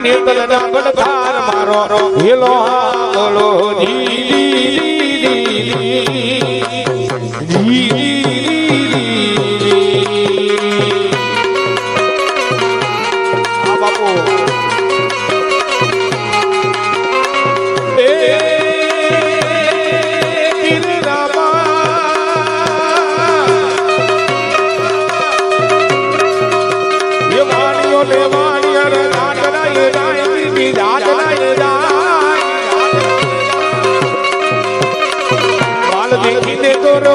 નેતલ રંગડ થાર મારો હેલો બોલો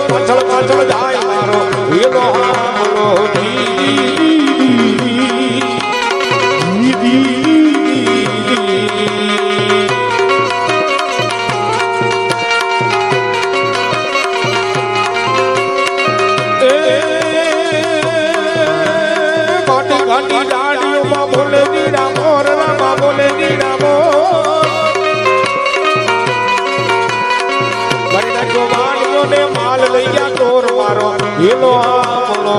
પાછળ પાછળ જાય મારો હેલો બોલો ઘાટી ઘાટી ડાળીઓમાં બોલે નીડા મોર રામા બોલે નીડા મોર ને માલ લઈ ગયા ચોર મારો હેલો બોલો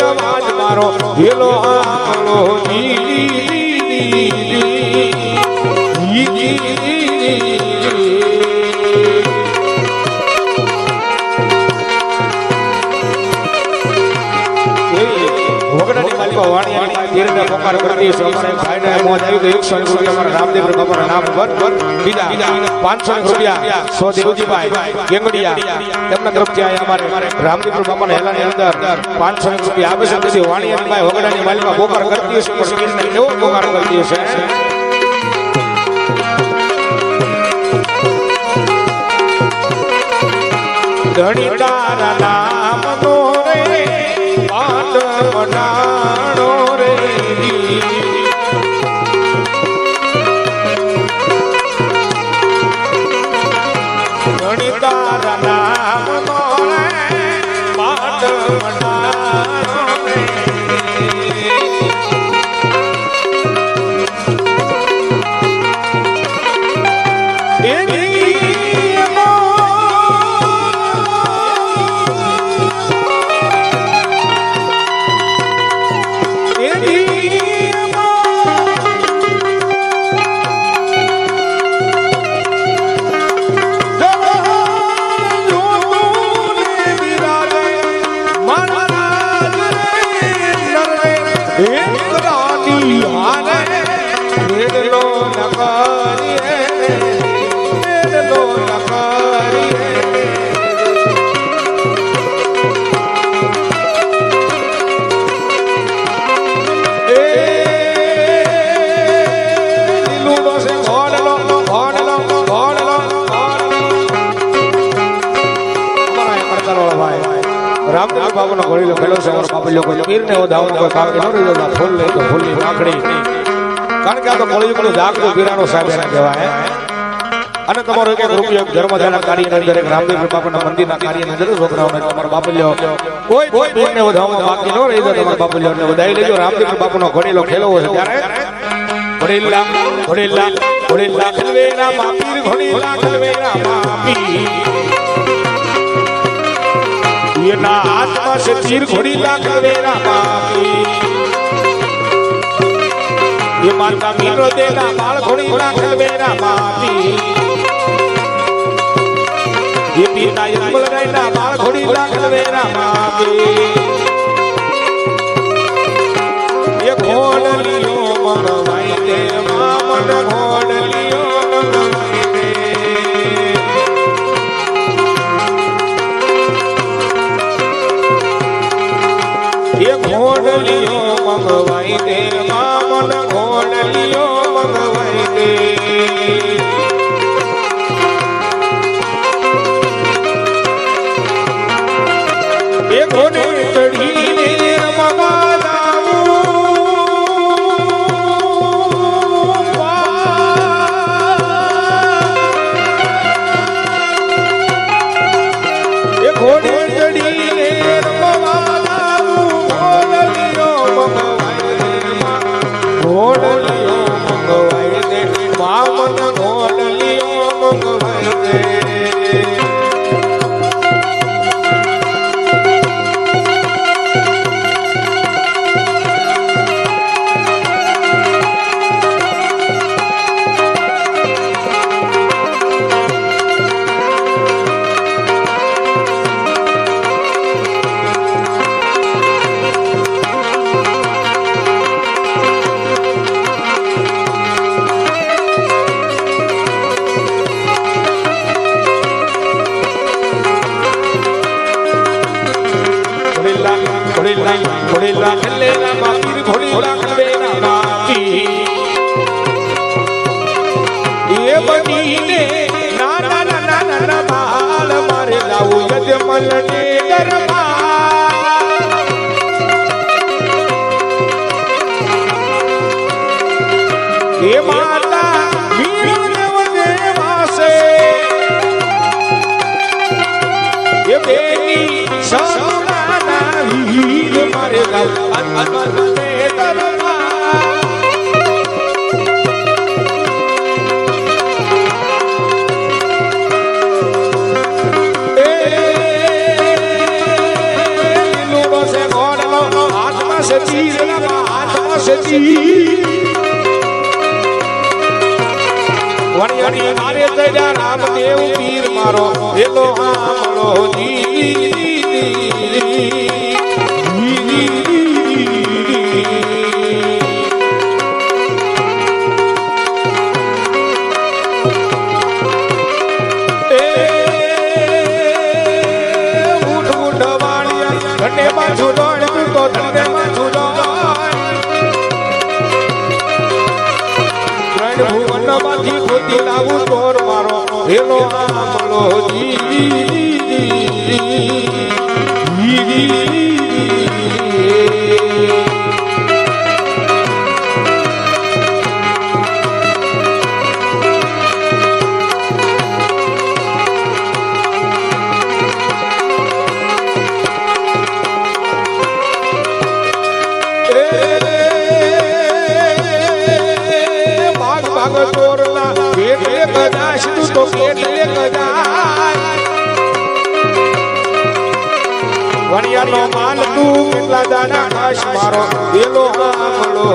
આવાજ મારો હેલો આલો વગડાની માલિકા વાણી ધીરે પોકાર કરતી છે અમારે ભાઈને મોજ આવી ગઈ 100 રૂપિયા અમારા રામદેવ બાપાના નામ પર બીજા 500 રૂપિયા સોદેવજીભાઈ ગેંગડિયા તેમના તરફથી અમારે રામદેવ બાપાના હેલાની અંદર 500 રૂપિયા આવે છે પછી વાણીયાની ભાઈ વગડાની માલિકા પોકાર કરતી છે પણ કેવો પોકાર કરતી છે ધણી તારા નામ નો રે પાટ બનાણો રે ધણી તારા નામ નો રે પાટ બનાણો રે રામદેવ બાબુનો ઘોડીલો ખેલો છે અમારો બાપલ્યો કોઈ પીરને ઓધાવનો કોઈ કામ ન રહ્યો ફૂલ લઈ તો ફૂલની પાંખડી કારણ કે આ તો કોળીકનું જાગતો પીરાનો સાહેબ એને કહેવાય અને તમારો એક રૂપિયો ધર્મધાના કાર્યની અંદર એક રામદેવ બાપાના મંદિરના કાર્યની અંદર છોકરાઓને તમારો બાપલ્યો કોઈ પીરને ઓધાવનો બાકી ન રહી તો તમારો બાપલ્યોને વધાઈ લેજો રામદેવ બાપુનો ઘોડીલો ખેલો છે ત્યારે ઘોડીલા ઘોડીલા ઘોડીલા ખલવેરા માપીર ઘોડીલા ખલવેરા માપી ये ना आत्मा से तीर घोड़ी ला कवेरा मापी ये माता मीरो देना बाल घोड़ी ला कवेरा मापी ये पीता ये मुलगाई ना बाल घोड़ी ला कवेरा मापी ये घोड़ लियो मंगवाई दे मामन घोड़ लियो मंगवाई दे ये घोड़लियो मंगवाई दे मामन घोड़लियो मंगवाई दे એ ઘોડે ચડીને રમવા ઘોડે ચડીને રમવા ઘોડલિયો મંગવાય દે મામન ઘોડલિયો મંગવાય દે ઘોડીલા ખેલેલા માપીર ઘોડીલા ખેલેલા માપી એ બનીને નાના નાના નાના બાલ મારે લાવું યજમલ ને દરબાર એ માતા વીરદેવ દેવાસે એ બેની સસુરાના વીર મારે લાવું અનને દરબાર એ લીલો સે ગોળનો હાથમાં સે ચીરના હાથમાં સે ચીર વણિયાની મારે તૈયા રામદેવ પીર મારો એલો આમળો જી ધને બાજુ ડોળ તું તો ધને બાજુ ત્રણ ભુવન માંથી ખોદી લાવું તોર મારો હેલો આમળો તો કેટલે કદાય વણિયાનો માલ તું કેટલા દાડા ખાશ મારો એલો આમળો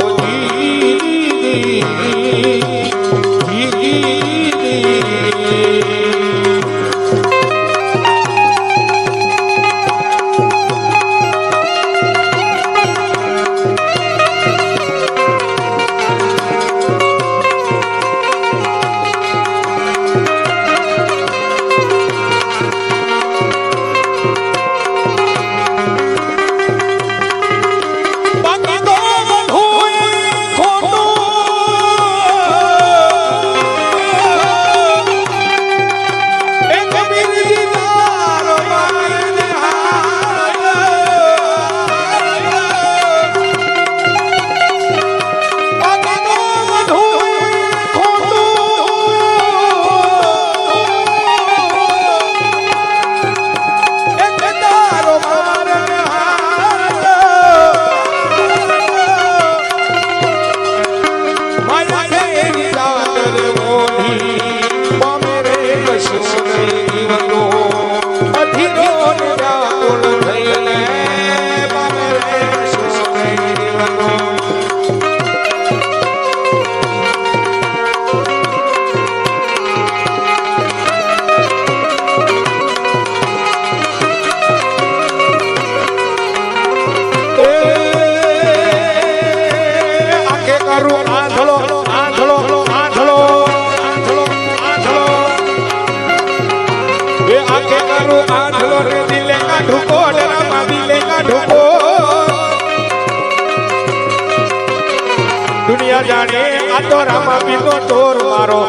दुनिया जाने आ तो रामा बिनो तोर मारो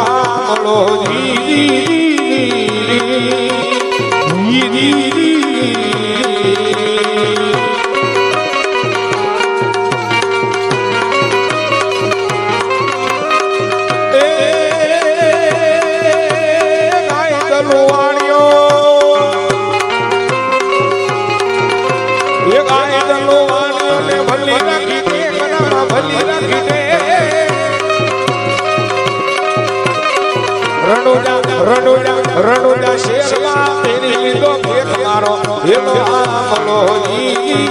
आमलो जी રણુજા શેરમાં તેરી લીધો ભેખ મારો એનો આમલો ઈ